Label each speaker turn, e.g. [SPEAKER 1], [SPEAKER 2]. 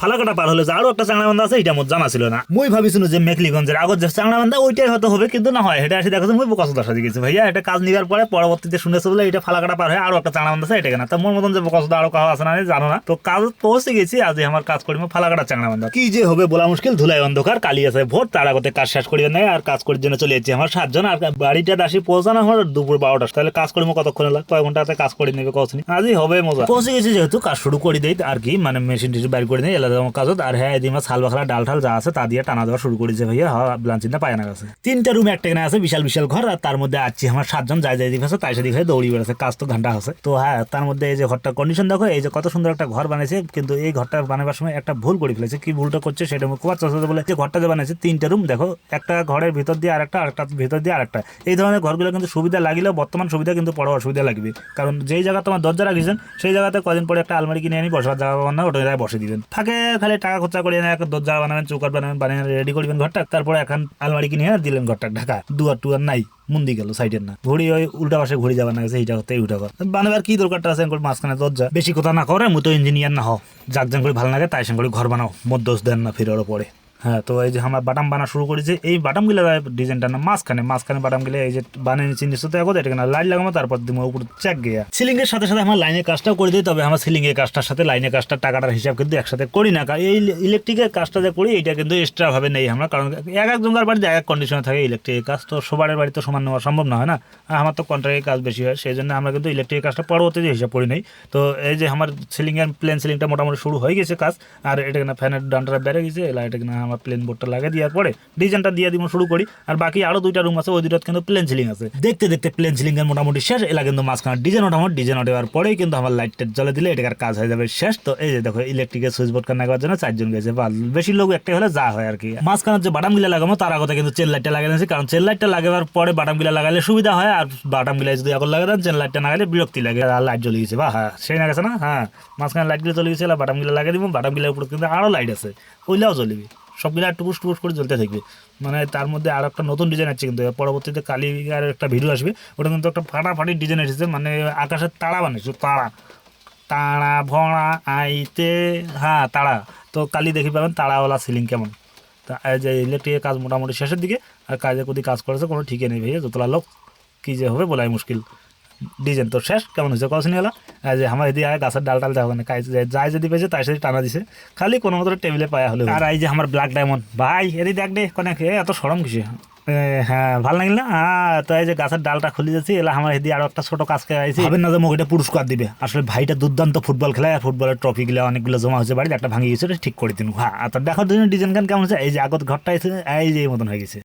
[SPEAKER 1] ফালাকাটা পার হলে যে আরো একটা চাংড়া বান্ধা আছে এটা মোর জানা ছিল না। মুই ভাবিছিল যে মেকলিগঞ্জের আগত যে চাংড়া বান্ধা ওইটাই হয়তো হবে, কিন্তু না হয়। এটা এসে দেখো মুই বোকা চোদা সাজে গেছি ভাইয়া। এটা কাজ নিবার পরে পরবর্তীতে শুনেছে বলে এটা ফালাকাটা পার হয়ে আরো একটা চাংড়া বান্ধা আছে, এটা কেনা। তা মোর মতন যে বোকা চোদা আরো কাহা আছে না জানো না। তো কাজ পৌঁছে গেছি, আজ আমার কাজ করি ফালাকাটা চাংড়া বান্ধা। কি যে হবে বলা মুশকিল, ধুলাই অন্ধকার, কালি আছে ভোট, তার আগতে কাজ শেষ করিবে না। আর কাজ করার জন্য চলে যাচ্ছি আমার 7 জন। আর বাড়িটা আসি পৌঁছানো আমার দুপুর 12টা। তাহলে কাজ করিমো কতক্ষণ লাগে, কয় ঘন্টাতে কাজ করে নেবে কখনই। আজই হবে মজা। পৌঁছে গেছি যেহেতু কাজ শুরু করে দেই আর কি, মানে মেশিন টিশিন বাইর করে নেই এলাকা কাজ। আর হ্যাঁ এদিকে সাল বাখলা ডাল ঠাল যা আছে তা দিয়ে টানা দেওয়া শুরু করেছে ভাইয়া। ব্লাঞ্চিনটা পায় না গেছে। 3টা রুম একটা কেনা আছে, বিশাল বিশাল ঘর। আর তার মধ্যে আছি আমার 7 জন, যাই যাই দিকে আছে তাই সেদিকে দৌড়ি বেড়াচ্ছে। কাজ তো ঘন্টা আছে। তো হ্যাঁ তার মধ্যে এই যে ঘরটার কন্ডিশন দেখো, এই যে কত সুন্দর একটা ঘর বানিয়েছে। কিন্তু এই ঘরটা বানাবার সময় একটা ভুল করে ফেলেছে। কি ভুলটা করছে সেটা খুব চাচ্ছে বলে, যে ঘরটা যে বানিয়েছে 3টা রুম দেখো, একটা ঘরের ভিতর দিয়ে আরেকটা, আরেকটা ভিতর দিয়ে আরেকটা। এই ধরনের ঘরগুলো কিন্তু সুবিধা লাগিলেও বর্তমান সুবিধা কিন্তু বড় অসুবিধা লাগবে। কারণ যেই জায়গা তোমার দরজা রাখিয়েছেন সেই জায়গাতে কদিন পরে একটা আলমারি কিনে আনি বসার জায়গা বানানো, ওটা জায়গায় বসে দিবেন। ফাঁকে খালি টাকা খরচা করে এনে একটা দরজা বানাবেন, চৌকাট বানাবেন, বানিয়ে রেডি করবেন ঘরটা। তারপরে এখন আলমারি কিনে দিলেন ঘরটা ঢাকা, দুয়ার টুয়ার নাই, মুন্দি গেল সাইডের না, ঘড়ি ওই উল্টা পাশে ঘড়ি যাবার না গেছে। এইটা হতে উঠা কর বানাবার কি দরকারটা আছে মাঝখানে দরজা। বেশি কথা না করে মুতো ইঞ্জিনিয়ার না হও, যাক যাক করে ভালো লাগে তাই সঙ্গে ঘর বানাও, মধ্যস দেন না ফিরে পরে। হ্যাঁ তো এই যে আমার বাটাম বানা শুরু করেছে। এই বাটামগুলো ডিজাইনটা না মাঝখানে মাঝখানে বাটামগুলো এই যে বানিয়ে নিচ্ছি নিশ্চিত এটা কেন লাইট লাগাবো, তারপর দিব উপর চেক গিয়া সিলিং এর সাথে সাথে আমার লাইনের কাজটাও করে দিই। তবে আমার সিলিং এর কাজটার সাথে লাইনের কাজটার টাকাটার হিসাব কিন্তু একসাথে করি না। এই ইলেকট্রিকের কাজটা যে করি এটা কিন্তু এক্সট্রা ভাবে নেই আমরা, কারণ এক একজনকার বাড়িতে এক এক কন্ডিশনে থাকে। ইলেকট্রিকের কাজ তো সবার বাড়িতে সমান নেওয়া সম্ভব না হয় না। আমার তো কন্ট্রাক্টের কাজ বেশি হয়, সেই জন্য আমরা কিন্তু ইলেকট্রিকের কাজটা পরবর্তীতে হিসাব করি নেই। তো এই যে আমার সিলিং এর প্লেন সিলিংটা মোটামুটি শুরু হয়ে গেছে কাজ। আর এটা কিনা ফ্যানের ডান্ডাটা বেড়ে গেছে, এটা কিনা আমার প্লেন বোর্ডটা লাগে দেওয়ার পরে ডিজাইনটা দিয়ে দিব শুরু করি। আর বাকি আরো 2টা রুম আছে, ওই 2টাতে কিন্তু প্লেন সিলিং আছে। দেখতে দেখতে প্লেন সিলিং এর মোটামুটি শেষ। এলা কিন্তু মাঝখানে ডিজাইন ওঠানোর ডিজাইন ওঠার পরেই কিন্তু আমার লাইটটা জ্বলে দিলে এটার কাজ হয়ে যাবে শেষ। তো এই যে দেখো ইলেকট্রিকের সুইচ বোর্ড কানেক্ট করার জন্য 4 জন গেছে, বা বেশি লোক একটা হলে যা হয় আর কি। মাঝখানে যে বাটামগুলো লাগাবো তার আগতে কিন্তু চেন লাইটটা লাগিয়ে দিয়েছি, কারণ চেন লাইটটা লাগাবার পরে বাটামগুলো লাগালে সুবিধা হয়। আর বাটামগুলো যদি এখন লাগাই দেন চেন লাইটটা না লাগালে বিরক্তি লাগে। আর লাইট জ্বলে গেছে বা হ্যাঁ সেই না গেছে না, হ্যাঁ মাঝখানে লাইটগুলো চলে গেছে, বাটামগুলো লাগিয়ে দিব। বাটামগুলোর উপরে কিন্তু আরো লাইট আছে, ওইটাও জ্বলবে। সবগুলো টুপুস টুপুস করে জ্বলতে থাকবে। মানে তার মধ্যে আরো একটা নতুন ডিজাইন আছে, কিন্তু পরবর্তীতে কালি আর একটা ভিডিও আসবে, ওটা কিন্তু একটা ফাটাফাটি ডিজাইন এসেছে। মানে আকাশের তারা বানিয়েছে, তারা তারা ভরা আইতে, হ্যাঁ তারা। তো কালি দেখি পাবেন তারাওয়ালা সিলিং কেমন। তা যে ইলেকট্রিকের কাজ মোটামুটি শেষের দিকে, আর কাজে কদি কাজ করেছে কোনো ঠিকই নেই ভাইয়া। যতলা লোক কী যে হবে বলাই মুশকিল। ডিজাইন তো শেষ, কেমন হয়েছে কখন হলো। যে আমার এদিকে আয় গাছের ডাল টাল দেওয়া মানে যাই যদি পেয়েছে তাই সাথে টানা দিছে, খালি কোনো মতো টেবিলে পায়া হলে। আর এই যে আমার ব্ল্যাক ডায়মন্ড ভাই এদিকে দেখ দে কোনে এত সরম কিছু। হ্যাঁ ভালো লাগিল না। হ্যাঁ তো এই যে গাছের ডালটা খুলে যাচ্ছি, এলা আমার এদিকে আরো একটা ছোট কাজ করে আইছি। ভাবেন না যে মুখে পুরস্কার দিবে, আসলে ভাইটা দুর্দান্ত ফুটবল খেলায়। আর ফুটবলের ট্রফিগুলো অনেকগুলো জমা হয়েছে বাড়িতে, একটা ভাঙিয়ে গেছে ঠিক করে দিন। হ্যাঁ তো দেখো ডিজাইন কেমন হচ্ছে। এই যে আগত ঘরটা এই যে এই মতন হয়ে গেছে।